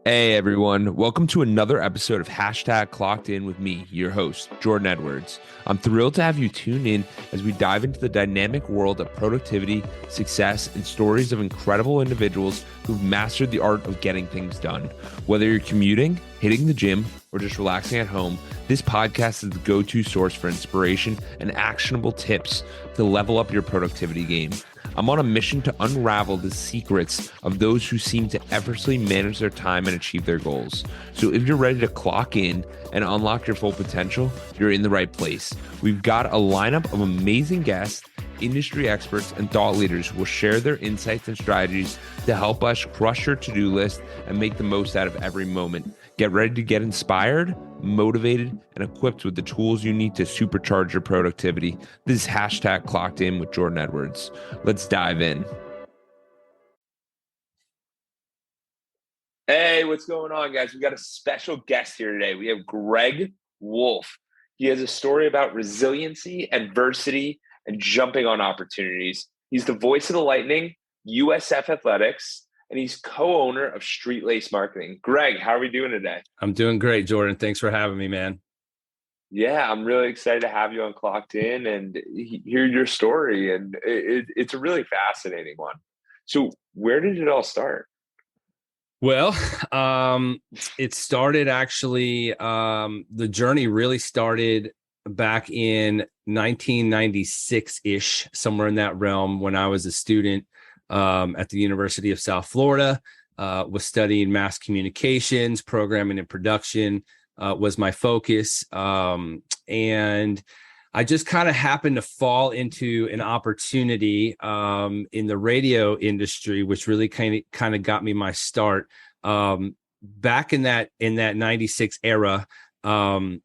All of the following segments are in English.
Hey everyone, welcome to another episode of Hashtag Clocked In with me, your host, Jordan Edwards. I'm thrilled to have you tune in as we dive into the dynamic world of productivity, success, and stories of incredible individuals who've mastered the art of getting things done. Whether you're commuting, hitting the gym, or just relaxing at home, this podcast is the go-to source for inspiration and actionable tips to level up your productivity game. I'm on a mission to unravel the secrets of those who seem to effortlessly manage their time and achieve their goals. So if you're ready to clock in and unlock your full potential, you're in the right place. We've got a lineup of amazing guests, industry experts, and thought leaders who will share their insights and strategies to help us crush your to-do list and make the most out of every moment. Get ready to get inspired, motivated, and equipped with the tools you need to supercharge your productivity. This is Hashtag Clocked In with Jordan Edwards. Let's dive in. Hey, what's going on, guys? We got a special guest here today. We have Greg Wolf. He has a story about resiliency, adversity, and jumping on opportunities. He's the voice of the Lightning, USF Athletics, and he's co-owner of Street Lace Marketing. Greg, how are we doing today? I'm doing great, Jordan. Thanks for having me, man. Yeah, I'm really excited to have you on Clocked In and hear your story. And it's a really fascinating one. So where did it all start? Well, it started actually, the journey really started back in 1996-ish, somewhere in that realm, when I was a student at the University of South Florida, was studying mass communications, programming and production was my focus. And I just kind of happened to fall into an opportunity in the radio industry, which really kind of got me my start. Back in that 96 era, there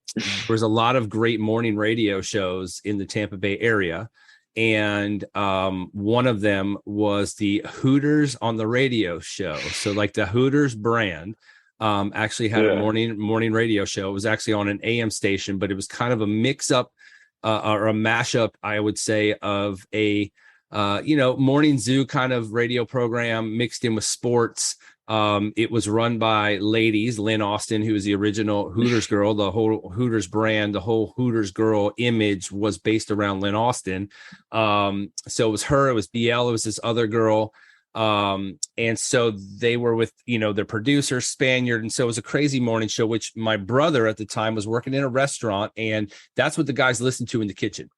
was a lot of great morning radio shows in the Tampa Bay area. And one of them was the Hooters on the Radio show. So like the Hooters brand actually had a morning radio show. It was actually on an AM station, but it was kind of a mix up or a mashup, I would say, of a morning zoo kind of radio program mixed in with sports. It was run by ladies. Lynn Austin, who was the original Hooters girl. The whole Hooters brand, the whole Hooters girl image was based around Lynn Austin. So it was her, it was BL, it was this other girl. And so they were with, their producer, Spaniard. And so it was a crazy morning show, which my brother at the time was working in a restaurant. And that's what the guys listened to in the kitchen.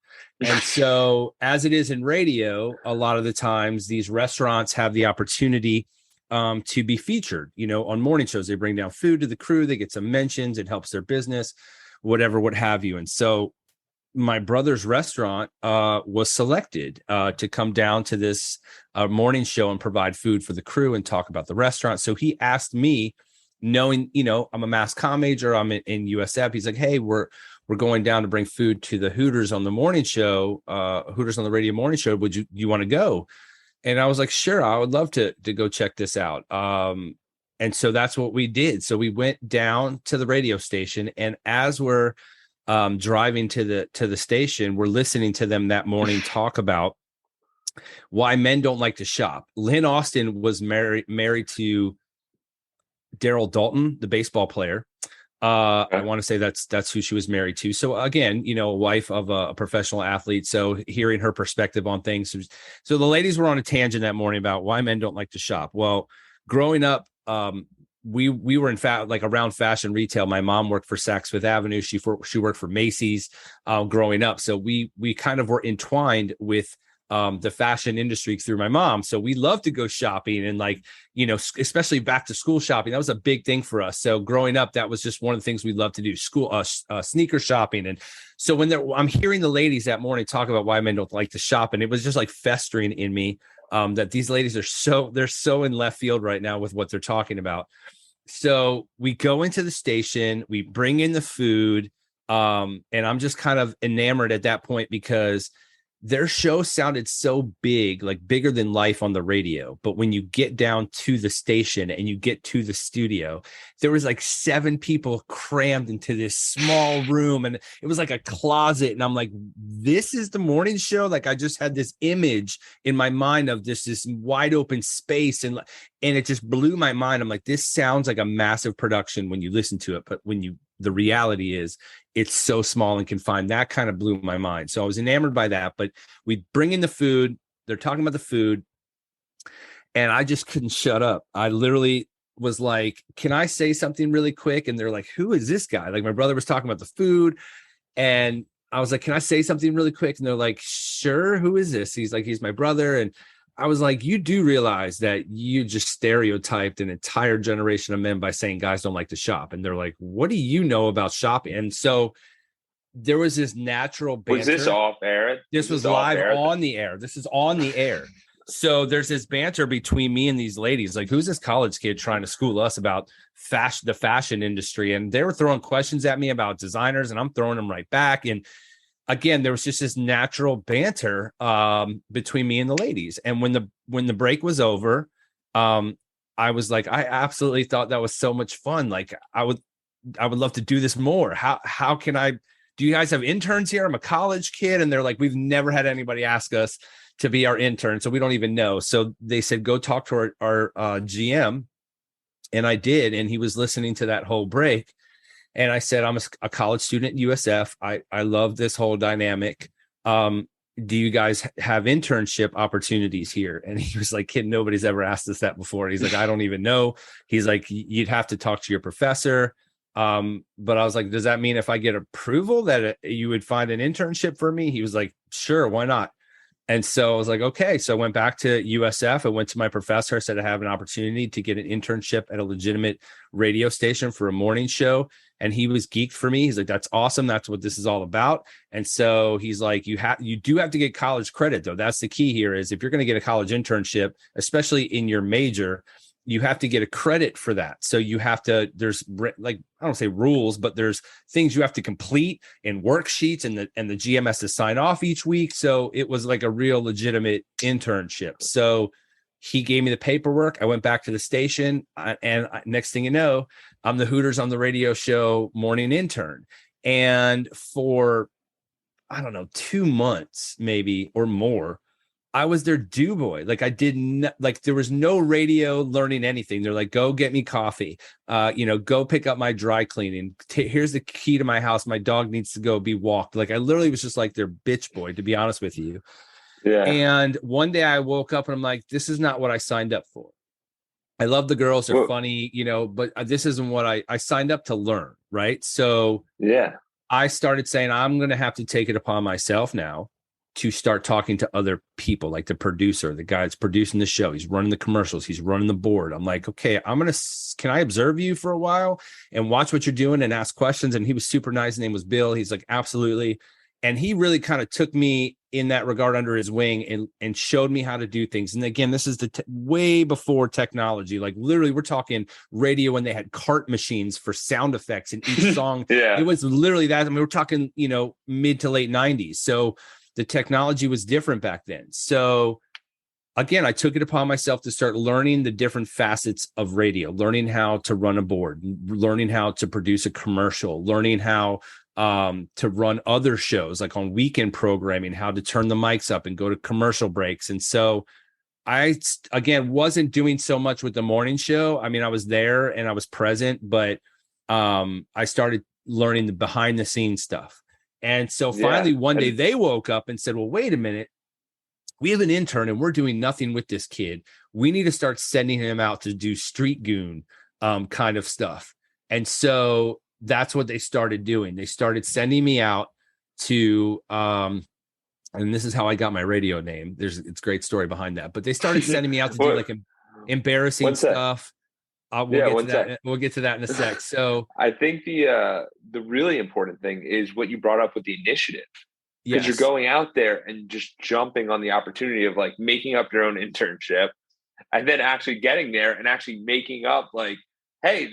And so as it is in radio, a lot of the times these restaurants have the opportunity to be featured, on morning shows. They bring down food to the crew, they get some mentions, it helps their business, whatever, what have you. And so my brother's restaurant was selected to come down to this morning show and provide food for the crew and talk about the restaurant. So he asked me, knowing, I'm a mass comm major, I'm in USF. He's like, hey, we're going down to bring food to the Hooters on the morning show, Hooters on the radio morning show. Would you want to go? And I was like, sure, I would love to go check this out. And so that's what we did. So we went down to the radio station, and as we're driving to the station, we're listening to them that morning talk about why men don't like to shop. Lynn Austin was married to Daryl Dalton, the baseball player. I want to say that's who she was married to. So again, a wife of a professional athlete. So hearing her perspective on things. So the ladies were on a tangent that morning about why men don't like to shop. Well, growing up, we were in fact like around fashion retail. My mom worked for Saks Fifth Avenue. She worked for Macy's growing up. So we kind of were entwined with the fashion industry through my mom. So we love to go shopping and especially back to school shopping. That was a big thing for us. So growing up, that was just one of the things we loved to do, sneaker shopping. And so when I'm hearing the ladies that morning talk about why men don't like to shop, and it was just like festering in me that these ladies they're so in left field right now with what they're talking about. So we go into the station, we bring in the food, and I'm just kind of enamored at that point because their show sounded so big, like bigger than life on the radio. But when you get down to the station and you get to the studio, there was like 7 people crammed into this small room, and it was like a closet. And I'm like, this is the morning show. Like, I just had this image in my mind of this wide open space, and it just blew my mind. I'm like, this sounds like a massive production when you listen to it, but the reality is it's so small and confined. That kind of blew my mind. So I was enamored by that. But we bring in the food. They're talking about the food, and I just couldn't shut up. I literally was like, can I say something really quick? And they're like, who is this guy? Like, my brother was talking about the food, and I was like, can I say something really quick? And they're like, sure. Who is this? He's like, he's my brother. And I was like, you do realize that you just stereotyped an entire generation of men by saying guys don't like to shop. And they're like, what do you know about shopping? And so there was this natural banter. Was this off air? This was live on the air. This is on the air. So there's this banter between me and these ladies. Like, who's this college kid trying to school us about the fashion industry? And they were throwing questions at me about designers, and I'm throwing them right back. And again, there was just this natural banter between me and the ladies. And when the break was over, I was like, I absolutely thought that was so much fun. Like, I would love to do this more. How can I? Do you guys have interns here? I'm a college kid. And they're like, we've never had anybody ask us to be our intern, so we don't even know. So they said, go talk to our GM. And I did. And he was listening to that whole break. And I said, I'm a college student at USF. I love this whole dynamic. Do you guys have internship opportunities here? And he was like, kid, nobody's ever asked us that before. He's like, I don't even know. He's like, you'd have to talk to your professor. But I was like, does that mean if I get approval that you would find an internship for me? He was like, sure, why not? And so I was like, okay. So I went back to USF. I went to my professor. I said, I have an opportunity to get an internship at a legitimate radio station for a morning show. And he was geeked for me. He's like, that's awesome. That's what this is all about. And so he's like, you do have to get college credit, though. That's the key here, is if you're going to get a college internship, especially in your major, you have to get a credit for that. So you have to, there's like, I don't say rules, but there's things you have to complete in worksheets, and the GM has to sign off each week. So it was like a real legitimate internship. So he gave me the paperwork. I went back to the station, and next thing you know, I'm the Hooters on the radio show morning intern. And for, I don't know, 2 months maybe or more, I was their do boy. Like, I didn't like, there was no radio learning anything. They're like, go get me coffee, go pick up my dry cleaning. Here's the key to my house. My dog needs to go be walked. Like, I literally was just like their bitch boy, to be honest with you. Yeah. And one day I woke up and I'm like, this is not what I signed up for. I love the girls. They're funny, but this isn't what I signed up to learn. Right. So yeah, I started saying, I'm going to have to take it upon myself now to start talking to other people, like the producer, the guy that's producing the show. He's running the commercials. He's running the board. I'm like, okay, can I observe you for a while and watch what you're doing and ask questions? And he was super nice. His name was Bill. He's like, absolutely. And he really kind of took me in that regard under his wing and showed me how to do things. And again, this is way before technology. Like, literally, we're talking radio when they had cart machines for sound effects in each song. Yeah. It was literally that. I mean, we're talking, mid to late 90s. So the technology was different back then. So again, I took it upon myself to start learning the different facets of radio, learning how to run a board, learning how to produce a commercial, learning how to run other shows, like on weekend programming, how to turn the mics up and go to commercial breaks. And so I, again, wasn't doing so much with the morning show. I mean, I was there and I was present, but I started learning the behind the scenes stuff. And so finally one day they woke up and said, well, wait a minute, we have an intern and we're doing nothing with this kid. We need to start sending him out to do street goon kind of stuff. And so that's what they started doing. They started sending me out to, and this is how I got my radio name. It's a great story behind that, but they started sending me out to do like embarrassing stuff. We'll get to that in a sec. So I think the really important thing is what you brought up with the initiative, because you're going out there and just jumping on the opportunity of like making up your own internship, and then actually getting there and actually making up like, hey,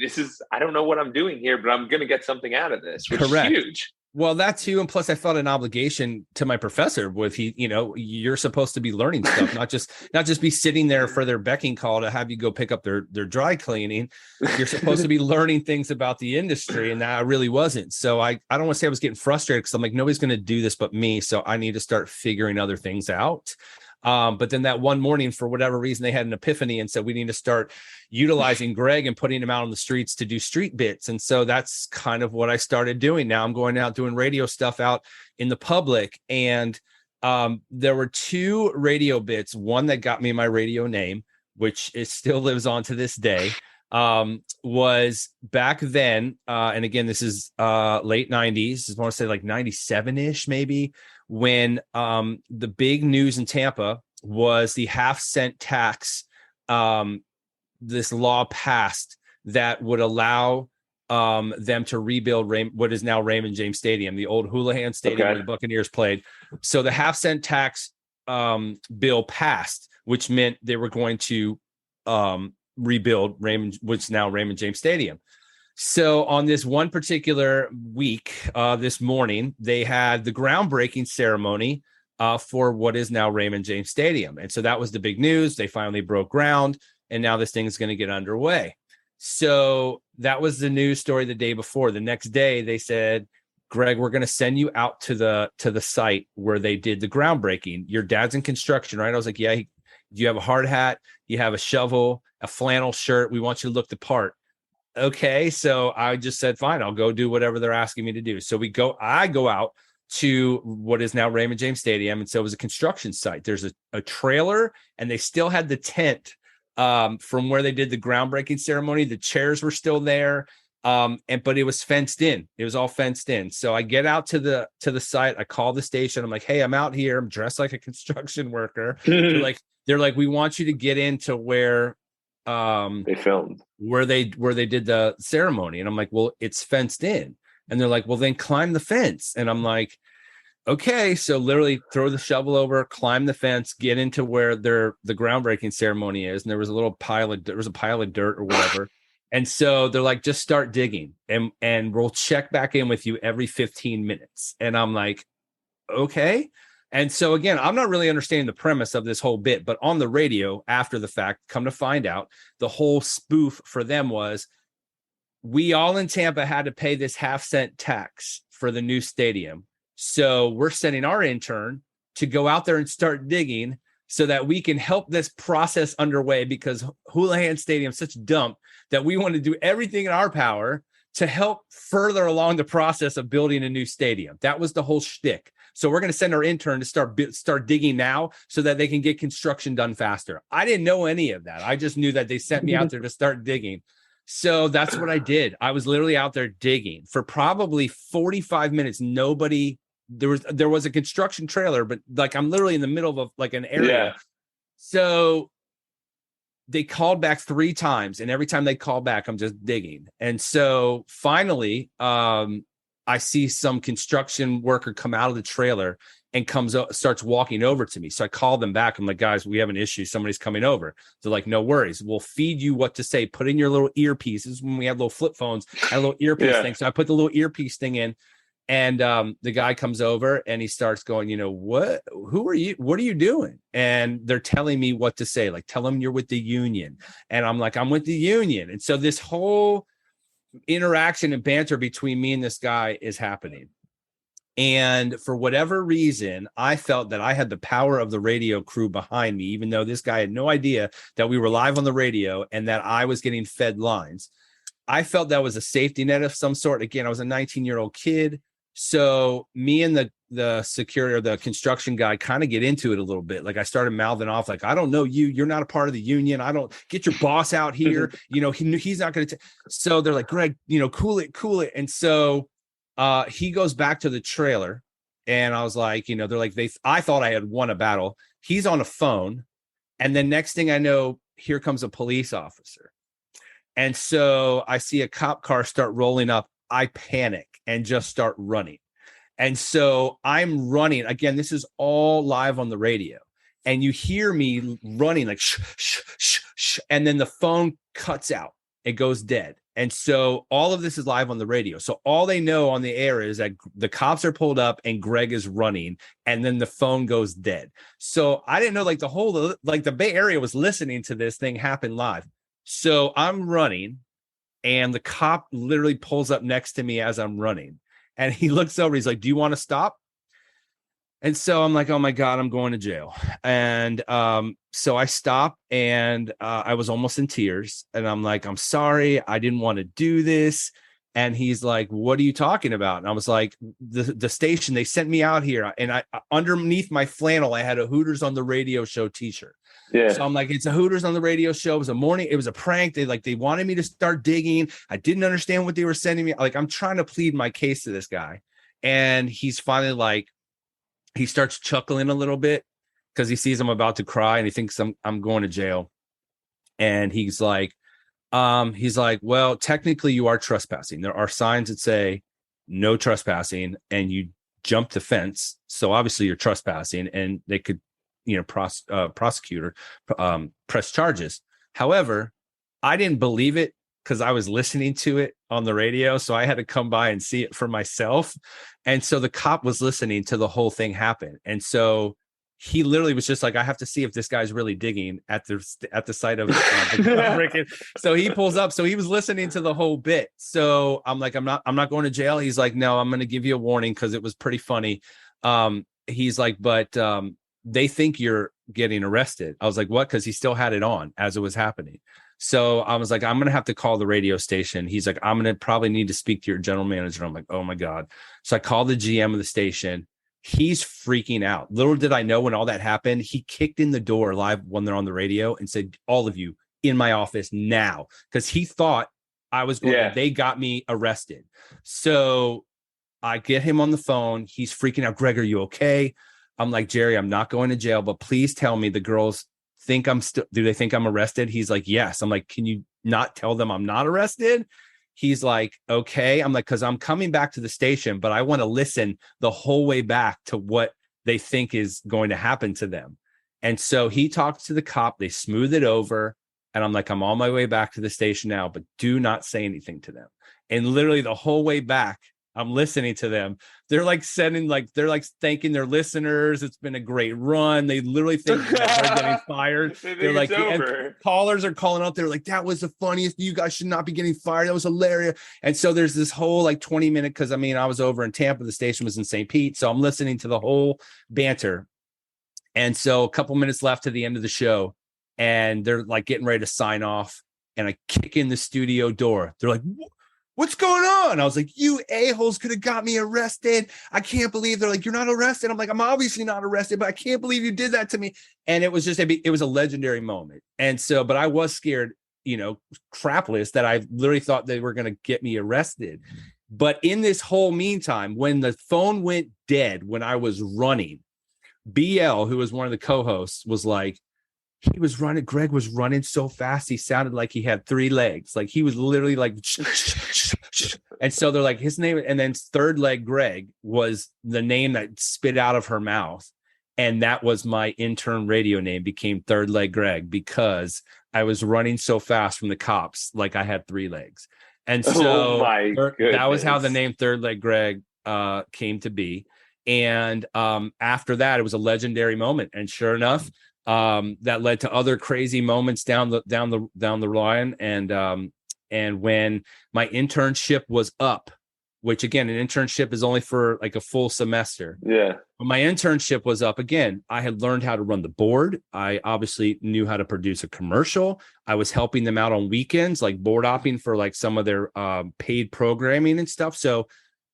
I don't know what I'm doing here, but I'm going to get something out of this, which is huge. Well, that too. And plus I felt an obligation to my professor with you're supposed to be learning stuff, not just be sitting there for their becking call to have you go pick up their dry cleaning. You're supposed to be learning things about the industry. And that I really wasn't. So I don't want to say I was getting frustrated because I'm like, nobody's going to do this but me. So I need to start figuring other things out. But then that one morning, for whatever reason, they had an epiphany and said, we need to start utilizing Greg and putting him out on the streets to do street bits. And so that's kind of what I started doing. Now I'm going out doing radio stuff out in the public. And there were 2 radio bits. One that got me my radio name, which it still lives on to this day, was back then. And again, this is late 90s. I want to say like 97-ish, maybe, when the big news in Tampa was the half-cent tax. This law passed that would allow them to rebuild what is now Raymond James Stadium, the old Houlihan Stadium where the Buccaneers played. So the half-cent tax bill passed, which meant they were going to rebuild what's now Raymond James Stadium. So on this one particular week, this morning, they had the groundbreaking ceremony for what is now Raymond James Stadium. And so that was the big news. They finally broke ground, and now this thing is going to get underway. So that was the news story the day before. The next day, they said, Greg, we're going to send you out to the site where they did the groundbreaking. Your dad's in construction, right? I was like, yeah. You have a hard hat, you have a shovel, a flannel shirt. We want you to look the part. Okay, so I just said, fine, I'll go do whatever they're asking me to do. So I go out to what is now Raymond James Stadium. And so it was a construction site. There's a trailer, and they still had the tent from where they did the groundbreaking ceremony. The chairs were still there. But it was fenced in. It was all fenced in. So I get out to the site. I call the station. I'm like, hey, I'm out here. I'm dressed like a construction worker. They're like, we want you to get into where they filmed, where they did the ceremony. And I'm like, well, it's fenced in. And they're like, well, then climb the fence. And I'm like, okay. So literally throw the shovel over, climb the fence, get into where the groundbreaking ceremony is. And there was a pile of dirt or whatever. And so they're like, just start digging and we'll check back in with you every 15 minutes. And I'm like, okay. And so again, I'm not really understanding the premise of this whole bit, but on the radio after the fact, come to find out, the whole spoof for them was, we all in Tampa had to pay this half-cent tax for the new stadium. So we're sending our intern to go out there and start digging so that we can help this process underway, because Houlihan Stadium is such a dump that we want to do everything in our power to help further along the process of building a new stadium. That was the whole shtick. So we're going to send our intern to start digging now so that they can get construction done faster. I didn't know any of that. I just knew that they sent me out there to start digging. So that's what I did. I was literally out there digging for probably 45 minutes. There was a construction trailer, but like I'm literally in the middle of an area. Yeah. So they called back 3 times, and every time they call back, I'm just digging. And so finally, I see some construction worker come out of the trailer and starts walking over to me. So I call them back. I'm like, guys, we have an issue. Somebody's coming over. They're like, no worries. We'll feed you what to say. Put in your little earpieces. When we had little flip phones, I had a little earpiece thing. So I put the little earpiece thing in. And the guy comes over and he starts going, who are you? What are you doing? And they're telling me what to say. Like, tell them you're with the union. And I'm like, I'm with the union. And so this whole interaction and banter between me and this guy is happening. And for whatever reason, I felt that I had the power of the radio crew behind me, even though this guy had no idea that we were live on the radio and that I was getting fed lines. I felt that was a safety net of some sort. Again, I was a 19-year-old kid. So me and the security or the construction guy kind of get into it a little bit. Like I started mouthing off, like, I don't know you. You're not a part of the union. I don't get your boss out here. He's not going to. So they're like, Greg, cool it. And so he goes back to the trailer, and I was like, they're like, I thought I had won a battle. He's on a phone. And then next thing I know, here comes a police officer. And so I see a cop car start rolling up. I panic and just start running. And so I'm running. Again, this is all live on the radio. And you hear me running like, shh, shh, shh, shh. And then the phone cuts out. It goes dead. And so all of this is live on the radio. So all they know on the air is that the cops are pulled up and Greg is running, and then the phone goes dead. So I didn't know, like, the Bay Area was listening to this thing happen live. So I'm running, and the cop literally pulls up next to me as I'm running, and he looks over. He's like, "Do you want to stop?" And so I'm like, oh my God, I'm going to jail. And so I stopped, and I was almost in tears. And I'm like, I'm sorry, I didn't want to do this. And he's like, what are you talking about? And I was like, the station, they sent me out here. And I underneath my flannel, I had a Hooters on the Radio Show t-shirt. Yeah. So I'm like, it's a Hooters on the Radio Show. It was a prank. They wanted me to start digging. I didn't understand what they were sending me. Like, I'm trying to plead my case to this guy. And he's finally like, he starts chuckling a little bit because he sees I'm about to cry, and he thinks I'm going to jail. And he's like, well, technically you are trespassing. There are signs that say no trespassing, and you jumped the fence. So obviously you're trespassing, and they could, prosecute or press charges. However, I didn't believe it because I was listening to it on the radio. So I had to come by and see it for myself. And so the cop was listening to the whole thing happen. And so he literally was just like, I have to see if this guy's really digging at the site of the So he pulls up. So he was listening to the whole bit. So I'm like, I'm not going to jail. He's like, no, I'm going to give you a warning because it was pretty funny. He's like, but they think you're getting arrested. I was like, what? Because he still had it on as it was happening. So I was like, I'm going to have to call the radio station. He's like, I'm going to probably need to speak to your general manager. I'm like, oh my God. So I called the GM of the station. He's freaking out. Little did I know when all that happened, he kicked in the door live when they're on the radio and said, all of you in my office now. Because he thought I was going, they got me arrested. So I get him on the phone. He's freaking out. Greg, are you okay? I'm like, Jerry, I'm not going to jail, but please tell me the girls think do they think I'm arrested? He's like, yes. I'm like, can you not tell them I'm not arrested? He's like, okay. I'm like, because I'm coming back to the station, but I want to listen the whole way back to what they think is going to happen to them. And so he talks to the cop, they smooth it over. And I'm like, I'm on my way back to the station now, but do not say anything to them. And literally the whole way back, I'm listening to them. They're like they're like thanking their listeners. It's been a great run. They literally think that they're getting fired. They're like, callers are calling out. They're like, that was the funniest. You guys should not be getting fired. That was hilarious. And so there's this whole like 20-minute, because I mean, I was over in Tampa. The station was in St. Pete. So I'm listening to the whole banter. And so a couple minutes left to the end of the show, and they're like getting ready to sign off. And I kick in the studio door. They're like, what's going on? I was like, you a-holes could have got me arrested. I can't believe. They're like, you're not arrested. I'm like, I'm obviously not arrested, but I can't believe you did that to me. And it was just, it was a legendary moment. And so, but I was scared, crapless, that I literally thought they were going to get me arrested. But in this whole meantime, when the phone went dead, when I was running, BL, who was one of the co-hosts, was like, Greg was running so fast. He sounded like he had 3 legs. Like he was literally like, and so they're like, his name. And then Third Leg Greg was the name that spit out of her mouth. And that was my intern radio name, became Third Leg Greg, because I was running so fast from the cops. Like I had 3 legs. And so that was how the name Third Leg Greg came to be. And after that, it was a legendary moment. And sure enough, that led to other crazy moments down the line. And when my internship was up, which again, an internship is only for like a full semester. Yeah. When my internship was up again, I had learned how to run the board. I obviously knew how to produce a commercial. I was helping them out on weekends, like board opping for like some of their paid programming and stuff. So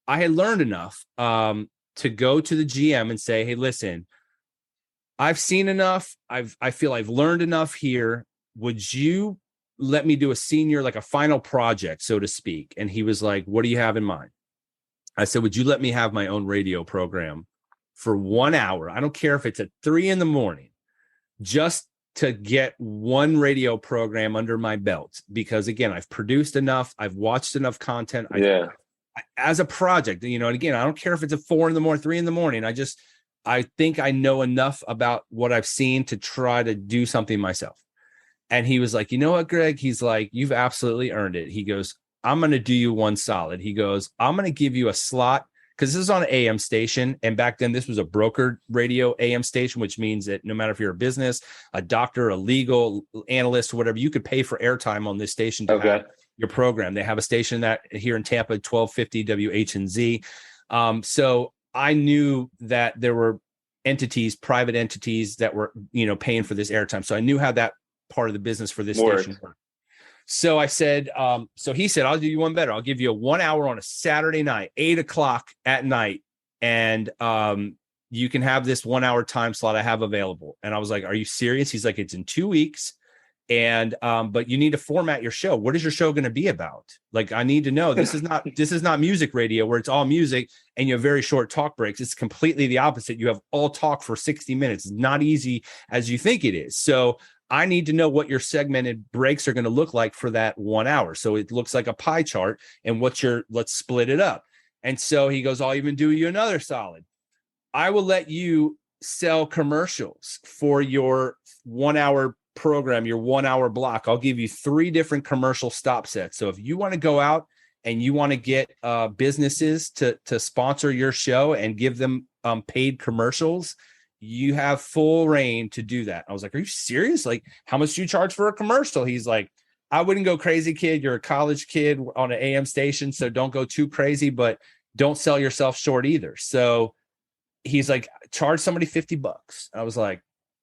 I had learned enough to go to the GM and say, hey, listen, I've seen enough. I feel I've learned enough here. Would you let me do a senior, like a final project, so to speak? And he was like, what do you have in mind? I said, would you let me have my own radio program for 1 hour? I don't care if it's at 3 a.m, just to get one radio program under my belt. Because again, I've produced enough. I've watched enough content. As a project, and again, I don't care if it's at 4 a.m, 3 a.m. I think I know enough about what I've seen to try to do something myself. And he was like, you know what, Greg? He's like, you've absolutely earned it. He goes, I'm going to do you one solid. He goes, I'm going to give you a slot, because this is on an AM station. And back then, this was a brokered radio AM station, which means that no matter if you're a business, a doctor, a legal analyst, whatever, you could pay for airtime on this station to have your program. They have a station that here in Tampa, 1250 WHNZ. So I knew that there were private entities that were, paying for this airtime. So I knew how that part of the business for this station worked. So I said, so he said, I'll do you one better. I'll give you a 1 hour on a Saturday night, 8:00 at night. And you can have this 1 hour time slot I have available. And I was like, are you serious? He's like, it's in 2 weeks. And but you need to format your show. What is your show going to be about? Like, I need to know. This is not music radio where it's all music and you have very short talk breaks. It's completely the opposite. You have all talk for 60 minutes. It's not easy as you think it is. So I need to know what your segmented breaks are going to look like for that 1 hour. So it looks like a pie chart, and let's split it up. And so he goes, I'll even do you another solid. I will let you sell commercials for your 1 hour program, your 1 hour block. I'll give you 3 different commercial stop sets. So if you want to go out and you want to get businesses to sponsor your show and give them paid commercials, you have full reign to do that. I was like, are you serious? Like, how much do you charge for a commercial? He's like, I wouldn't go crazy, kid. You're a college kid on an AM station, so don't go too crazy, but don't sell yourself short either. So he's like, charge somebody $50. I was like,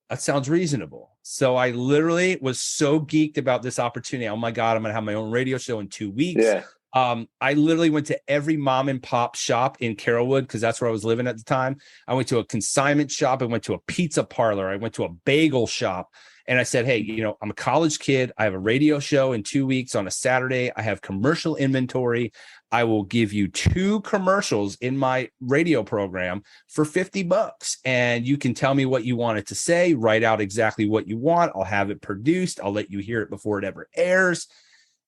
that sounds reasonable. So I literally was so geeked about this opportunity. Oh my God, I'm going to have my own radio show in 2 weeks. Yeah. I literally went to every mom and pop shop in Carrollwood, because that's where I was living at the time. I went to a consignment shop. I went to a pizza parlor. I went to a bagel shop. And I said, hey, I'm a college kid. I have a radio show in 2 weeks on a Saturday. I have commercial inventory. I will give you 2 commercials in my radio program for $50. And you can tell me what you want it to say, write out exactly what you want. I'll have it produced. I'll let you hear it before it ever airs.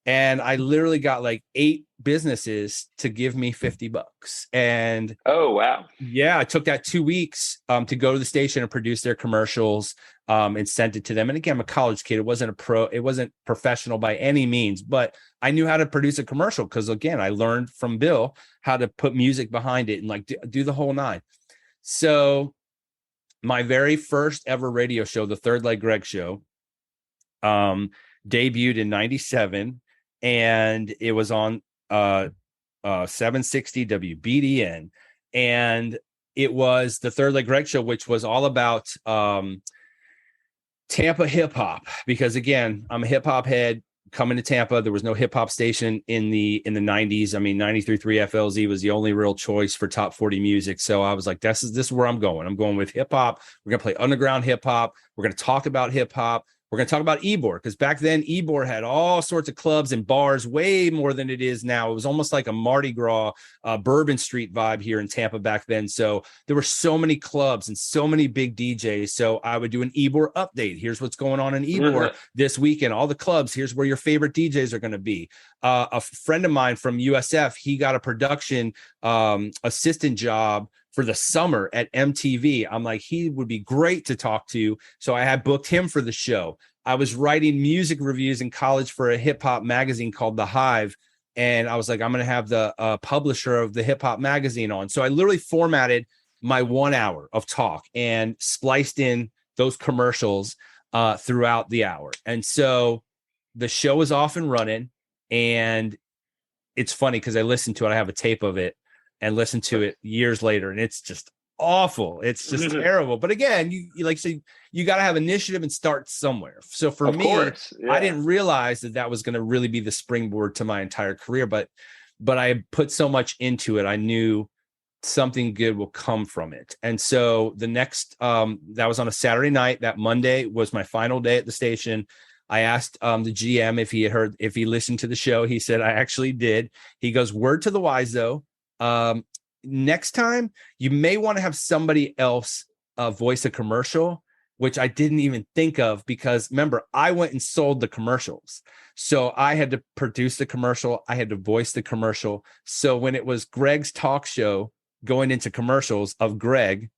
And I literally got like 8 businesses to give me $50. And oh, wow. Yeah, I took that 2 weeks to go to the station and produce their commercials and sent it to them. And again, I'm a college kid. It wasn't professional by any means, but I knew how to produce a commercial because, again, I learned from Bill how to put music behind it and like do the whole 9. So my very first ever radio show, the Third Leg Greg Show, debuted in 97. And it was on 760 WBDN, and it was the Third Leg Greg Show, which was all about Tampa hip hop. Because again, I'm a hip hop head coming to Tampa. There was no hip hop station in the 90s. I mean, 93.3 FLZ was the only real choice for top 40 music. So I was like, this is where I'm going. I'm going with hip hop. We're gonna play underground hip hop. We're gonna talk about hip hop. We're going to talk about Ybor, because back then Ybor had all sorts of clubs and bars, way more than it is now. It was almost like a Mardi Gras, Bourbon Street vibe here in Tampa back then. So there were so many clubs and so many big DJs. So I would do an Ybor update. Here's what's going on in Ybor this weekend. All the clubs. Here's where your favorite DJs are going to be. A friend of mine from USF, he got a production assistant job for the summer at MTV. I'm like, he would be great to talk to. So I had booked him for the show. I was writing music reviews in college for a hip hop magazine called The Hive. And I was like, I'm going to have the publisher of the hip hop magazine on. So I literally formatted my 1 hour of talk and spliced in those commercials throughout the hour. And so the show was off and running. And it's funny because I listened to it. I have a tape of it and listened to it years later. And it's just awful. It's just terrible. But again, you like say you got to have initiative and start somewhere. So for me, I didn't realize that was going to really be the springboard to my entire career. But I put so much into it. I knew something good will come from it. And so the next, that was on a Saturday night. That Monday was my final day at the station. I asked the GM if he listened to the show. He said, I actually did. He goes, word to the wise though. Next time you may want to have somebody else voice a commercial, which I didn't even think of, because remember, I went and sold the commercials. So I had to produce the commercial. I had to voice the commercial. So when it was Greg's talk show going into commercials of Greg,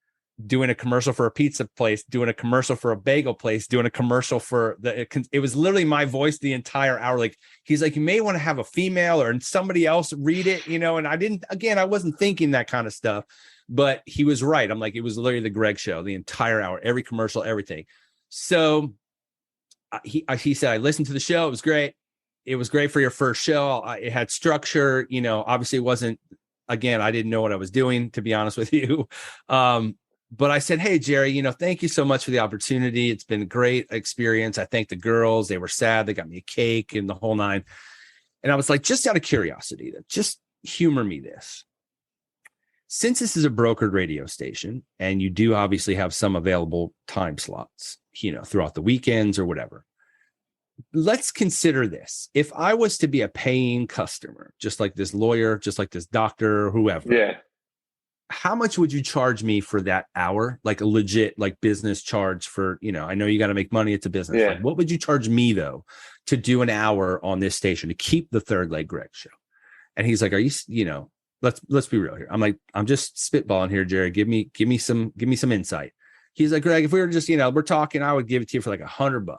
doing a commercial for a pizza place, doing a commercial for a bagel place, doing a commercial for it was literally my voice the entire hour. Like, he's like, you may want to have a female or somebody else read it, and I wasn't thinking that kind of stuff, but he was right. I'm like, it was literally the Greg show, the entire hour, every commercial, everything. So he said, I listened to the show. It was great. It was great for your first show. It had structure, obviously it wasn't, again, I didn't know what I was doing, to be honest with you. But I said, hey, Jerry, thank you so much for the opportunity. It's been a great experience. I thank the girls. They were sad. They got me a cake and the whole nine. And I was like, just out of curiosity, just humor me this. Since this is a brokered radio station and you do obviously have some available time slots, throughout the weekends or whatever, let's consider this. If I was to be a paying customer, just like this lawyer, just like this doctor, whoever, yeah, how much would you charge me for that hour? Like a legit, like business charge for, I know you got to make money. It's a business. Yeah. Like, what would you charge me though, to do an hour on this station to keep the Third Leg Greg show? And he's like, are you, let's be real here. I'm like, I'm just spitballing here, Jerry. Give me some insight. He's like, Greg, if we were just, we're talking, I would give it to you for like $100.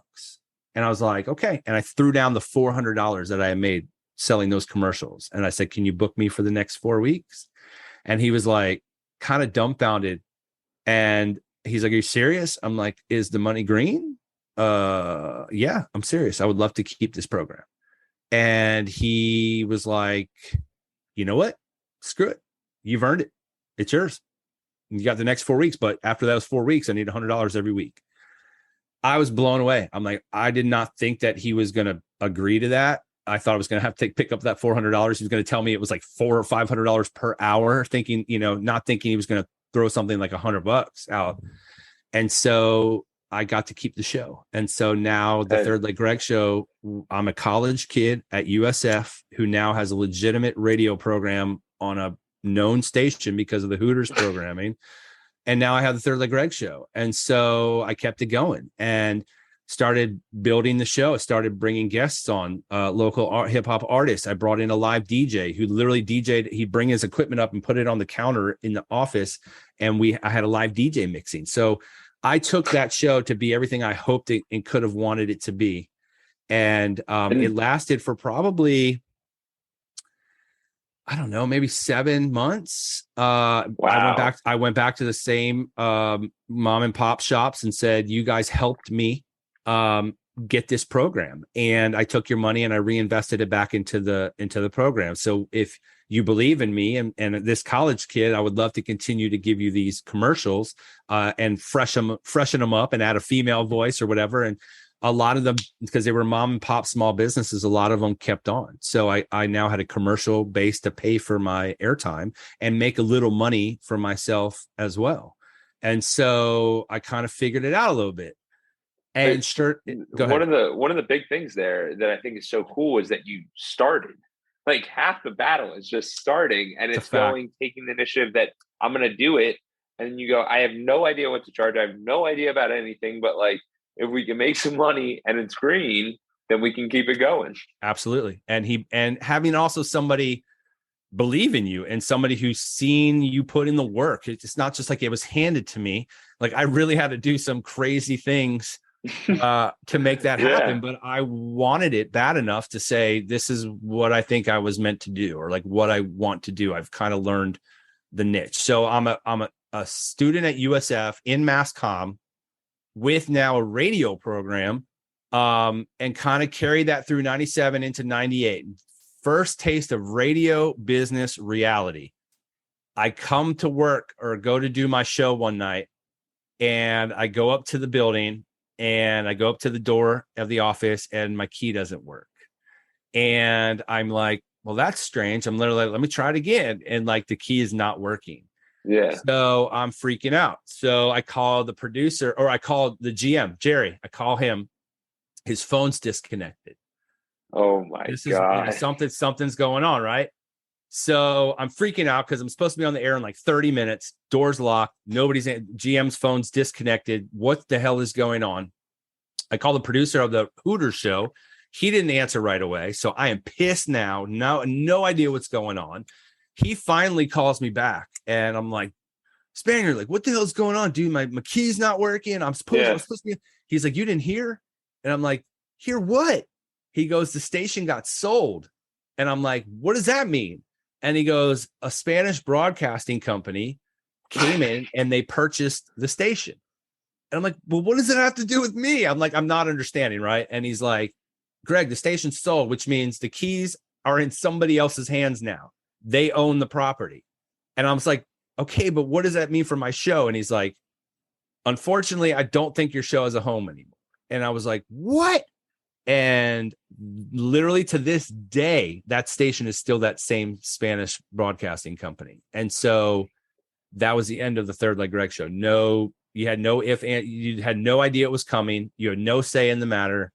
And I was like, okay. And I threw down the $400 that I had made selling those commercials. And I said, can you book me for the next 4 weeks? And he was like, kind of dumbfounded. And he's like, are you serious? I'm like, is the money green? Yeah, I'm serious. I would love to keep this program. And he was like, you know what? Screw it. You've earned it. It's yours. You got the next 4 weeks. But after those 4 weeks, I need $100 every week. I was blown away. I'm like, I did not think that he was going to agree to that. I thought I was going to have to pick up that $400. He was going to tell me it was like $400 or $500 per hour, thinking, not thinking he was going to throw something like $100 out. And so I got to keep the show. And so now the Third Leg Greg show, I'm a college kid at USF who now has a legitimate radio program on a known station because of the Hooters programming. And now I have the Third Leg Greg show. And so I kept it going and started building the show. I started bringing guests on, local hip hop artists. I brought in a live DJ who literally DJ'd. He'd bring his equipment up and put it on the counter in the office. And I had a live DJ mixing. So I took that show to be everything I hoped it and could have wanted it to be. And it lasted for probably, I don't know, maybe 7 months. Wow. I went back to the same mom and pop shops and said, you guys helped me get this program. And I took your money and I reinvested it back into the program. So if you believe in me and this college kid, I would love to continue to give you these commercials and freshen them up and add a female voice or whatever. And a lot of them, because they were mom and pop small businesses, a lot of them kept on. So I now had a commercial base to pay for my airtime and make a little money for myself as well. And so I kind of figured it out a little bit. And go ahead. One of the big things there that I think is so cool is that you started. Like half the battle is just starting, and it's taking the initiative that I'm going to do it. And you go, I have no idea what to charge. I have no idea about anything, but like, if we can make some money and it's green, then we can keep it going. Absolutely. And having also somebody believe in you and somebody who's seen you put in the work. It's not just like it was handed to me. Like I really had to do some crazy things to make that happen, but I wanted it bad enough to say, this is what I think I was meant to do, or like what I want to do. I've kind of learned the niche. So I'm a student at USF in mass comm with now a radio program, and kind of carry that through 97 into 98. First taste of radio business reality. I come to work or go to do my show one night, and I go up to the building and I go up to the door of the office and my key doesn't work. And I'm like, well, that's strange. I'm literally like, let me try it again. And like the key is not working. Yeah. So I'm freaking out. So I call the producer, or I call the GM, Jerry. I call him. His phone's disconnected. Oh my God. Something's going on, right? So I'm freaking out because I'm supposed to be on the air in like 30 minutes. Doors locked. Nobody's in. GM's phone's disconnected. What the hell is going on? I call the producer of the Hooters show. He didn't answer right away. So I am pissed now. No idea what's going on. He finally calls me back and I'm like, Spaniard, like, what the hell's going on, dude? My key's not working. I'm supposed to be. He's like, you didn't hear? And I'm like, hear what? He goes, the station got sold. And I'm like, what does that mean? And he goes, a Spanish broadcasting company came in and they purchased the station. And I'm like, well, what does it have to do with me? I'm like, I'm not understanding, right? And he's like, Greg, the station's sold, which means the keys are in somebody else's hands now. They own the property. And I was like, okay, but what does that mean for my show? And he's like, unfortunately, I don't think your show has a home anymore. And I was like, what? And literally to this day, that station is still that same Spanish broadcasting company. And so that was the end of the Third Leg Greg show. No, you had no you had no idea it was coming. You had no say in the matter.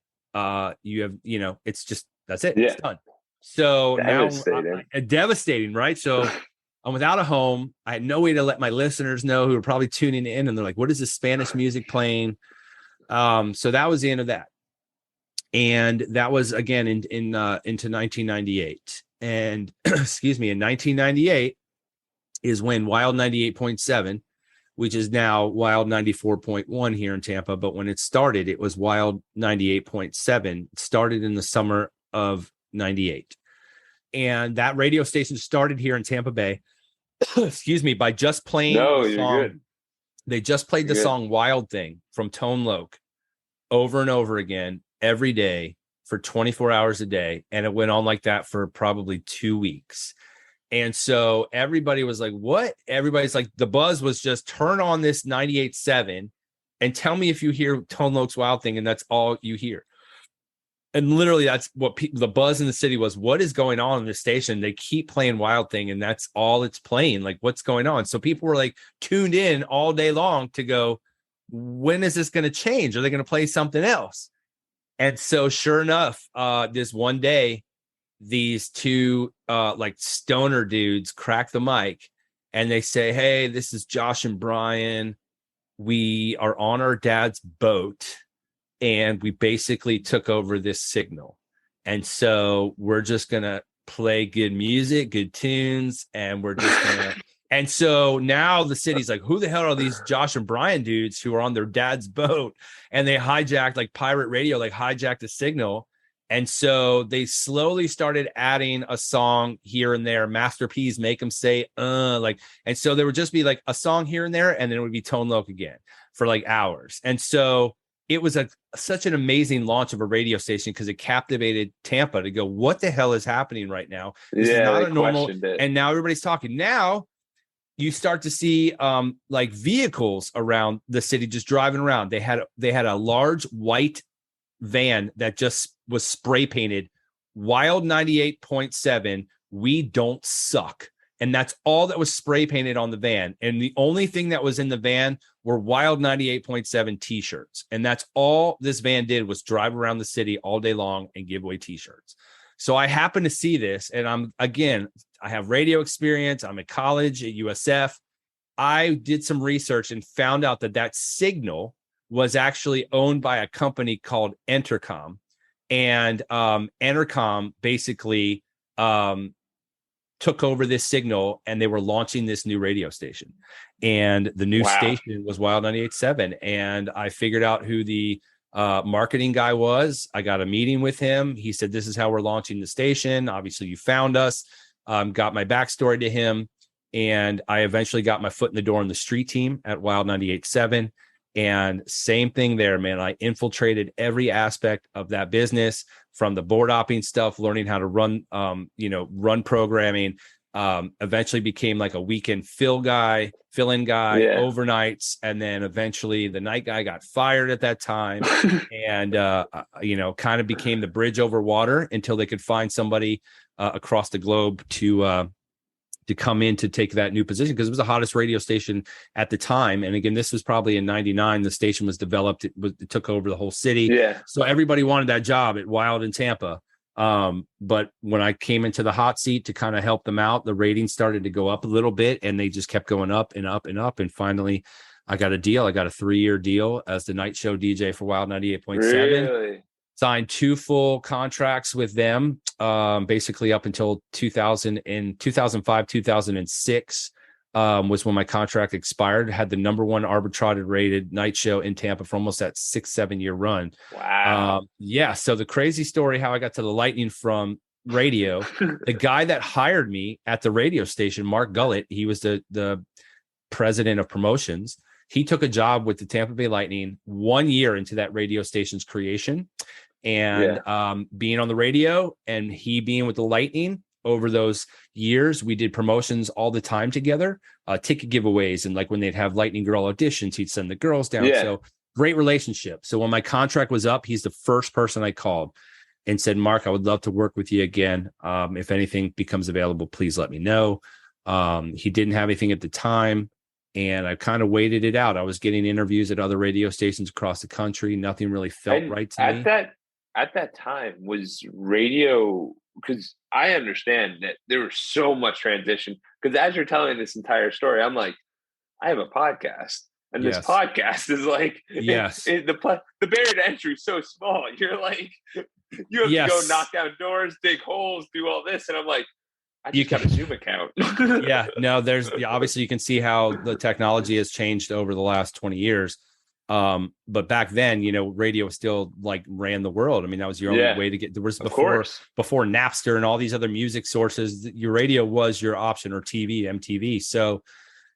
You have, it's just, that's it. Yeah. It's done. So devastating. Now, devastating, right? So I'm without a home. I had no way to let my listeners know who are probably tuning in, and they're like, what is this Spanish music playing? So that was the end of that. And that was again into 1998. And excuse me, in 1998 is when Wild 98.7, which is now Wild 94.1 here in Tampa. But when it started, it was Wild 98.7. It started in the summer of 98. And that radio station started here in Tampa Bay, excuse me, by just playing the song. Good. They just played the song Wild Thing from Tone Loc over and over again every day for 24 hours a day. And it went on like that for probably 2 weeks. And so everybody was like, what? Everybody's like, the buzz was just turn on this 98.7 and tell me if you hear Tone Loc's Wild Thing. And that's all you hear. And literally that's what the buzz in the city was. What is going on in the station? They keep playing Wild Thing and that's all it's playing. Like, what's going on? So people were like tuned in all day long to go, when is this going to change? Are they going to play something else? And so sure enough, this one day, these two like stoner dudes crack the mic and they say, hey, this is Josh and Brian. We are on our dad's boat and we basically took over this signal. And so we're just going to play good music, good tunes, and we're just going to. And so now the city's like, who the hell are these Josh and Brian dudes who are on their dad's boat? And they hijacked like pirate radio, like hijacked the signal. And so they slowly started adding a song here and there. Master P's Make Them Say, like, and so there would just be like a song here and there, and then it would be Tone Loc again for like hours. And so it was such an amazing launch of a radio station because it captivated Tampa to go, what the hell is happening right now? This is not a normal. And now everybody's talking. Now you start to see like vehicles around the city just driving around. They had a large white van that just was spray painted Wild 98.7. We don't suck. And that's all that was spray painted on the van. And the only thing that was in the van were Wild 98.7 t-shirts. And that's all this van did was drive around the city all day long and give away t-shirts. So I happen to see this, and I have radio experience. I'm at college at USF. I did some research and found out that signal was actually owned by a company called Entercom. And Entercom basically took over this signal, and they were launching this new radio station. And the new station was Wild 98.7. And I figured out who the marketing guy was. I got a meeting with him. He said, this is how we're launching the station. Obviously, you found us. Got my backstory to him. And I eventually got my foot in the door on the street team at Wild 98.7. And same thing there, man. I infiltrated every aspect of that business, from the board opping stuff, learning how to run, run programming. Eventually became like a weekend fill-in guy, overnights. And then eventually the night guy got fired at that time and, kind of became the bridge over water until they could find somebody across the globe to come in to take that new position, because it was the hottest radio station at the time. And again, this was probably in 99. The station was developed. It took over the whole city. Yeah. So everybody wanted that job at Wild in Tampa. But when I came into the hot seat to kind of help them out, the ratings started to go up a little bit, and they just kept going up and up and up. And finally I got a deal. I got a 3-year deal as the night show DJ for Wild 98.7. Really? Signed 2 full contracts with them, basically up until 2005, 2006. was when my contract expired. Had the number one arbitrage rated night show in Tampa for almost that 6-7 year run. Wow. Yeah. So the crazy story, how I got to the Lightning from radio, the guy that hired me at the radio station, Mark Gullett, he was the president of promotions. He took a job with the Tampa Bay Lightning 1 year into that radio station's creation, and being on the radio and he being with the Lightning. Over those years, we did promotions all the time together, ticket giveaways. And like when they'd have Lightning Girl auditions, he'd send the girls down. Yeah. So great relationship. So when my contract was up, he's the first person I called and said, Mark, I would love to work with you again. If anything becomes available, please let me know. He didn't have anything at the time, and I kind of waited it out. I was getting interviews at other radio stations across the country. Nothing really felt right to me. At that time, was radio, because I understand that there was so much transition, because as you're telling this entire story, I'm like, I have a podcast, and this podcast is like, the barrier to entry is so small. You're like, you have to go knock down doors, dig holes, do all this. And I'm like, I just got a Zoom account. Obviously you can see how the technology has changed over the last 20 years. But back then, radio still like ran the world. I mean, that was your only way to get, there was before Napster and all these other music sources, your radio was your option, or TV, MTV. So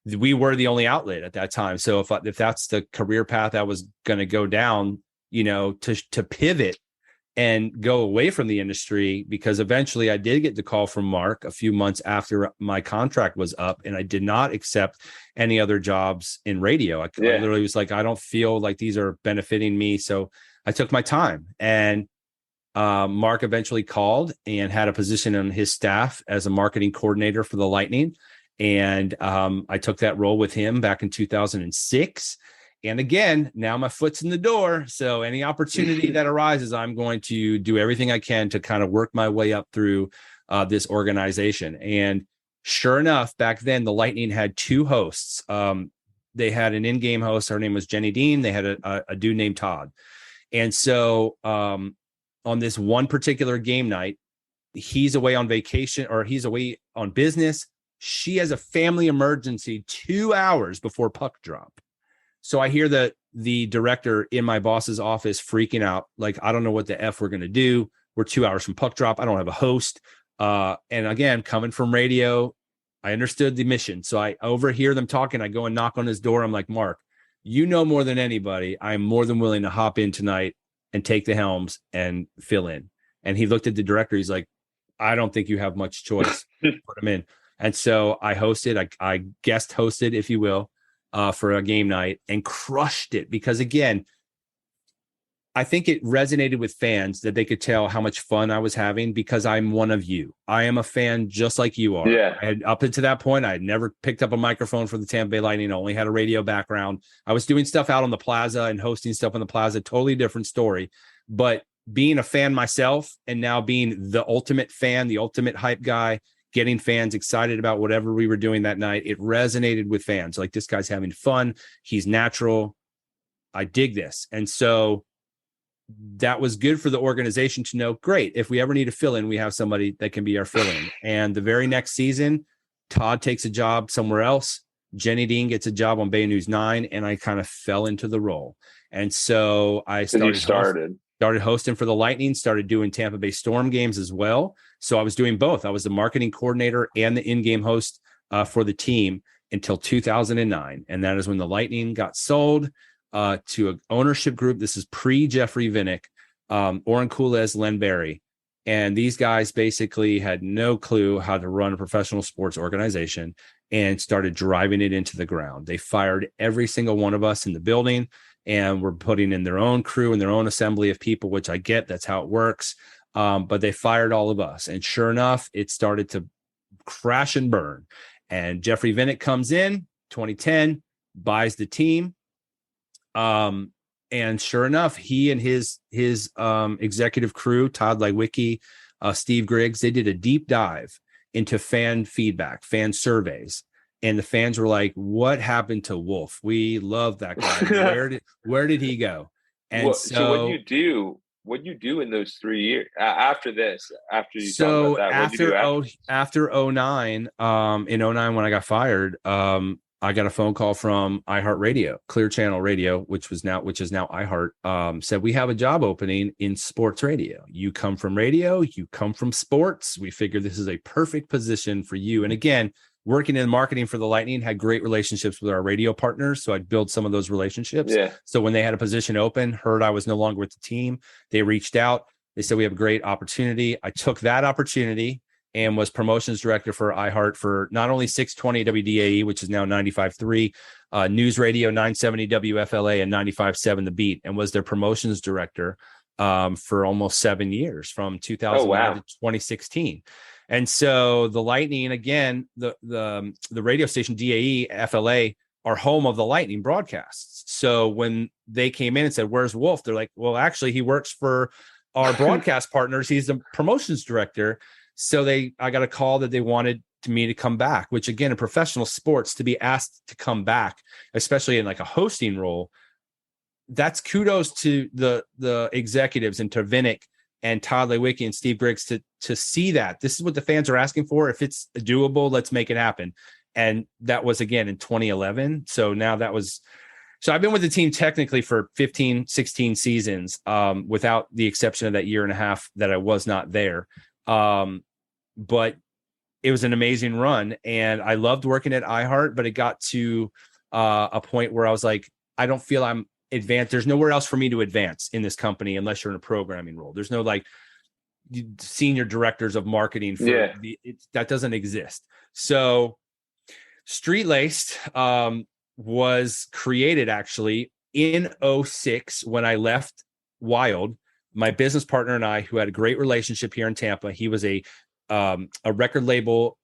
we were the only outlet at that time. So if that's the career path I was going to go down, to pivot and go away from the industry, because eventually I did get the call from Mark a few months after my contract was up, and I did not accept any other jobs in radio. I literally was like, I don't feel like these are benefiting me. So I took my time, and Mark eventually called and had a position on his staff as a marketing coordinator for the Lightning. And I took that role with him back in 2006. And again, now my foot's in the door. So any opportunity that arises, I'm going to do everything I can to kind of work my way up through this organization. And sure enough, back then, the Lightning had two hosts. They had an in-game host. Her name was Jenny Dean. They had a dude named Todd. And so on this one particular game night, he's away on vacation, or he's away on business. She has a family emergency 2 hours before puck drop. So I hear the director in my boss's office freaking out, like, I don't know what the F we're going to do. We're 2 hours from puck drop. I don't have a host. And again, coming from radio, I understood the mission. So I overhear them talking. I go and knock on his door. I'm like, Mark, you know more than anybody. I'm more than willing to hop in tonight and take the helms and fill in. And he looked at the director. He's like, I don't think you have much choice. Put him in. And so I hosted, I guest hosted, if you will, for a game night, and crushed it, because again, I think it resonated with fans that they could tell how much fun I was having, because I'm one of you. I am a fan just like you are. Yeah. And up until that point, I had never picked up a microphone for the Tampa Bay Lightning. I only had a radio background. I was doing stuff out on the plaza and hosting stuff on the plaza, totally different story. But being a fan myself, and now being the ultimate fan, the ultimate hype guy, getting fans excited about whatever we were doing that night, it resonated with fans. Like, this guy's having fun. He's natural. I dig this. And so that was good for the organization to know, great, if we ever need a fill-in, we have somebody that can be our fill-in. And the very next season, Todd takes a job somewhere else. Jenny Dean gets a job on Bay News 9, and I kind of fell into the role. And so I started hosting for the Lightning, started doing Tampa Bay Storm games as well. So I was doing both. I was the marketing coordinator and the in-game host for the team until 2009. And that is when the Lightning got sold to an ownership group. This is pre-Jeffrey Vinnick, Oren Kulez, Len Berry. And these guys basically had no clue how to run a professional sports organization and started driving it into the ground. They fired every single one of us in the building, and were putting in their own crew and their own assembly of people, which I get, that's how it works. But they fired all of us. And sure enough, it started to crash and burn. And Jeffrey Vinnick comes in 2010, buys the team. And sure enough, he and his executive crew, Todd Lewicki, Steve Griggs, they did a deep dive into fan feedback, fan surveys. And the fans were like, what happened to Wolf? We love that guy. Where did he go? And so what do you do what'd you do in those 3 years after this? After you talk So about that, what'd you do after 09, in 09 when I got fired, I got a phone call from iHeartRadio, Clear Channel Radio, which is now iHeart. Said, we have a job opening in sports radio. You come from radio, you come from sports. We figured this is a perfect position for you. And again, working in marketing for the Lightning, had great relationships with our radio partners. So I'd build some of those relationships. Yeah. So when they had a position open, heard I was no longer with the team, they reached out. They said, we have a great opportunity. I took that opportunity and was promotions director for iHeart for not only 620 WDAE, which is now 95.3, News Radio 970 WFLA and 95.7 The Beat, and was their promotions director for almost 7 years, from 2009 to 2016. And so the Lightning, again, the radio station DAE, FLA, are home of the Lightning broadcasts. So when they came in and said, where's Wolf? They're like, well, actually, he works for our broadcast partners. He's the promotions director. So I got a call that they wanted me to come back, which again, in professional sports, to be asked to come back, especially in like a hosting role, that's kudos to the executives and to Vinnick and Todd Lewicki and Steve Griggs to see that this is what the fans are asking for. If it's doable, let's make it happen. And that was again in 2011. So I've been with the team technically for 15, 16 seasons, without the exception of that year and a half that I was not there. But it was an amazing run, and I loved working at iHeart, but it got to a point where I was like, I don't feel I'm advanced. There's nowhere else for me to advance in this company unless you're in a programming role. There's no like senior directors of marketing for that doesn't exist. So Street Laced was created actually in 06 when I left Wild. My business partner and I, who had a great relationship here in Tampa, he was a record label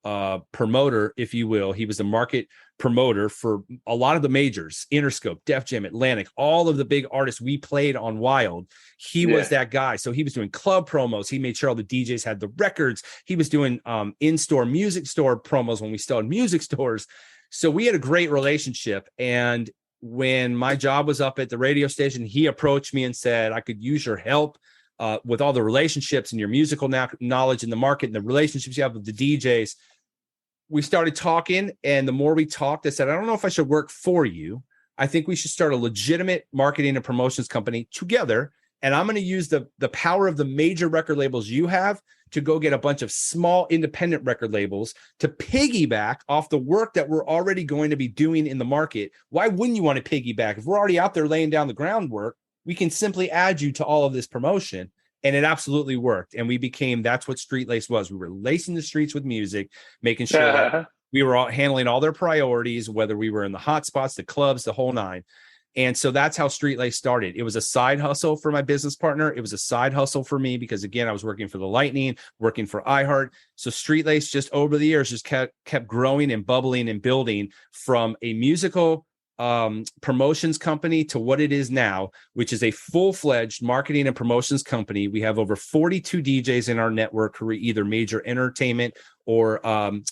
promoter, if you will. He was a market promoter for a lot of the majors, Interscope, Def Jam, Atlantic, all of the big artists we played on Wild. He was that guy. So he was doing club promos. He made sure all the DJs had the records. He was doing in-store music store promos when we still had music stores. So we had a great relationship. And when my job was up at the radio station, he approached me and said, I could use your help with all the relationships and your musical knowledge in the market and the relationships you have with the DJs. We started talking, and the more we talked, I said, I don't know if I should work for you. I think we should start a legitimate marketing and promotions company together. And I'm going to use the power of the major record labels you have to go get a bunch of small independent record labels to piggyback off the work that we're already going to be doing in the market. Why wouldn't you want to piggyback? If we're already out there laying down the groundwork, we can simply add you to all of this promotion. And it absolutely worked. And we became, that's what Street Lace was. We were lacing the streets with music, making sure that we were all handling all their priorities, whether we were in the hot spots, the clubs, the whole nine. And so that's how Street Lace started. It was a side hustle for my business partner. It was a side hustle for me because, again, I was working for the Lightning, working for iHeart. So Street Lace just over the years just kept growing and bubbling and building from a musical promotions company to what it is now, which is a full-fledged marketing and promotions company. We have over 42 DJs in our network who are either major entertainment or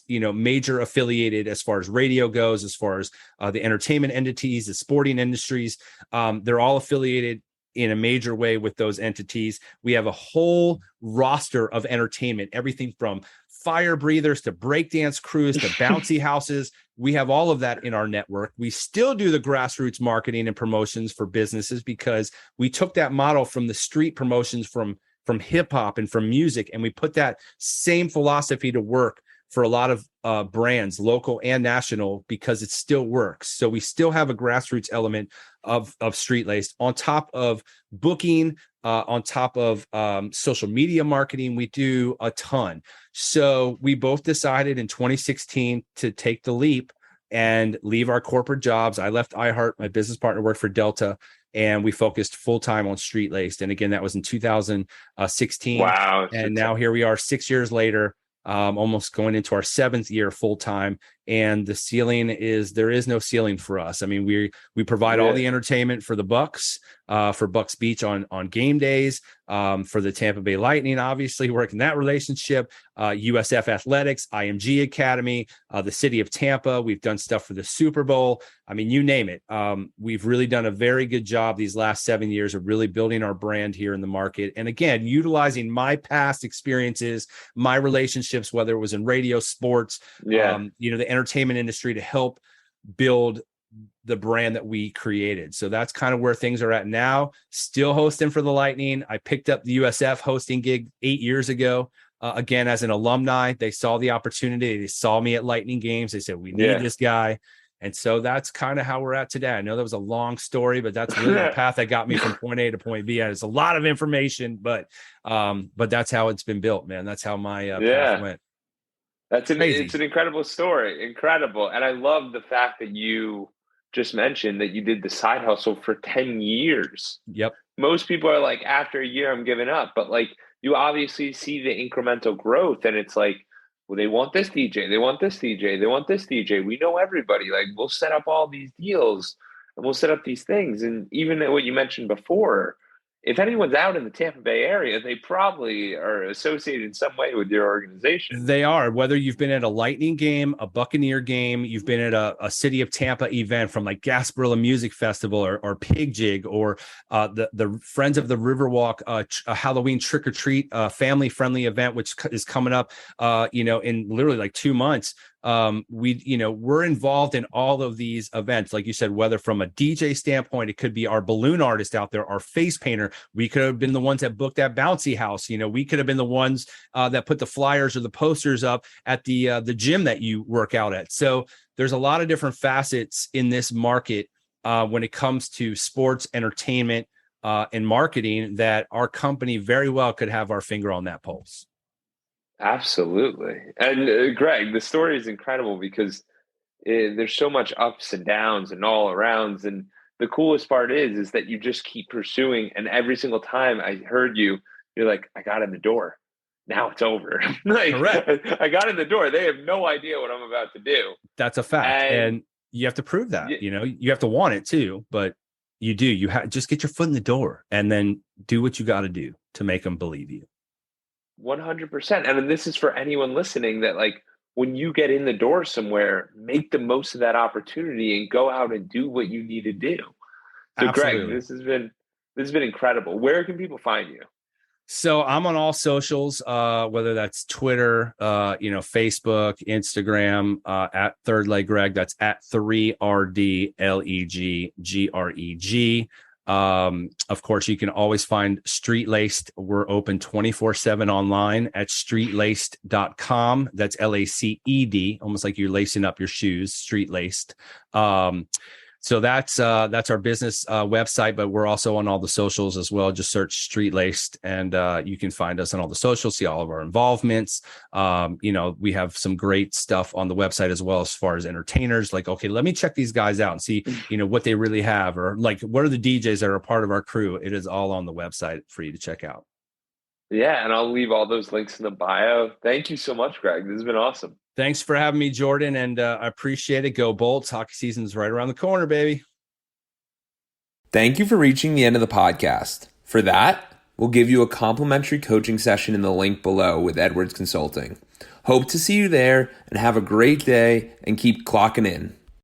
major affiliated as far as radio goes, as far as the entertainment entities, the sporting industries. They're all affiliated in a major way with those entities. We have a whole roster of entertainment, everything from fire breathers to breakdance crews to bouncy houses. We have all of that in our network. We still do the grassroots marketing and promotions for businesses because we took that model from the street promotions from hip hop and from music, and we put that same philosophy to work for a lot of brands, local and national, because it still works. So we still have a grassroots element of Street Laced on top of booking, on top of social media marketing. We do a ton. So we both decided in 2016 to take the leap and leave our corporate jobs. I left iHeart. My business partner worked for Delta, and we focused full time on Street Laced. And again, that was in 2016. Wow. And now here we are 6 years later, almost going into our 7th year full time. and the ceiling there is no ceiling for us. I mean, we provide all the entertainment for the Bucks, for Bucks Beach on game days, for the Tampa Bay Lightning, obviously working that relationship, USF Athletics, IMG Academy, the city of Tampa. We've done stuff for the Super Bowl. I mean, you name it. We've really done a very good job these last 7 years of really building our brand here in the market. And again, utilizing my past experiences, my relationships, whether it was in radio, sports, the entertainment industry, to help build the brand that we created. So that's kind of where things are at now. Still hosting for the Lightning. I picked up the USF hosting gig 8 years ago. Again, as an alumni, they saw the opportunity. They saw me at Lightning games. They said, we need this guy. And so that's kind of how we're at today. I know that was a long story, but that's really the path that got me from point A to point B. And it's a lot of information, but that's how it's been built, man. That's how my path went. It's an incredible story. Incredible. And I love the fact that you just mentioned that you did the side hustle for 10 years. Yep. Most people are like, after a year, I'm giving up. But like, you obviously see the incremental growth, and it's like, well, they want this DJ, they want this DJ, they want this DJ. We know everybody. Like, we'll set up all these deals and we'll set up these things. And even what you mentioned before, if anyone's out in the Tampa Bay area, they probably are associated in some way with your organization. They are. Whether you've been at a Lightning game, a Buccaneer game, you've been at a City of Tampa event from like Gasparilla Music Festival or Pig Jig, or the Friends of the Riverwalk a Halloween trick or treat family-friendly event, which is coming up in literally like 2 months. We're involved in all of these events, like you said, whether from a DJ standpoint, it could be our balloon artist out there, our face painter. We could have been the ones that booked that bouncy house. We could have been the ones that put the flyers or the posters up at the gym that you work out at. So there's a lot of different facets in this market when it comes to sports, entertainment, and marketing, that our company very well could have our finger on that pulse. Absolutely. And Greg, the story is incredible because there's so much ups and downs and all arounds. And the coolest part is that you just keep pursuing. And every single time I heard you're like, I got in the door. Now it's over. Correct. I got in the door. They have no idea what I'm about to do. That's a fact. And you have to prove that, you have to want it too, but you do. You just get your foot in the door and then do what you got to do to make them believe you. 100%. And this is for anyone listening, that like, when you get in the door somewhere, make the most of that opportunity and go out and do what you need to do. So absolutely. Greg, this has been incredible. Where can people find you? So I'm on all socials, whether that's Twitter, Facebook, Instagram, at Third Leg Greg. That's at 3RDLEGGREG. Of course, you can always find Street Laced. We're open 24/7 online at streetlaced.com. That's LACED, almost like you're lacing up your shoes, Street Laced. So that's our business website, but we're also on all the socials as well. Just search Street Laced, and you can find us on all the socials, see all of our involvements. We have some great stuff on the website as well, as far as entertainers. Like, okay, let me check these guys out and see, what they really have, or like, what are the DJs that are a part of our crew? It is all on the website for you to check out. Yeah, and I'll leave all those links in the bio. Thank you so much, Greg. This has been awesome. Thanks for having me, Jordan, and I appreciate it. Go Bolts. Hockey season's right around the corner, baby. Thank you for reaching the end of the podcast. For that, we'll give you a complimentary coaching session in the link below with Edwards Consulting. Hope to see you there, and have a great day, and keep clocking in.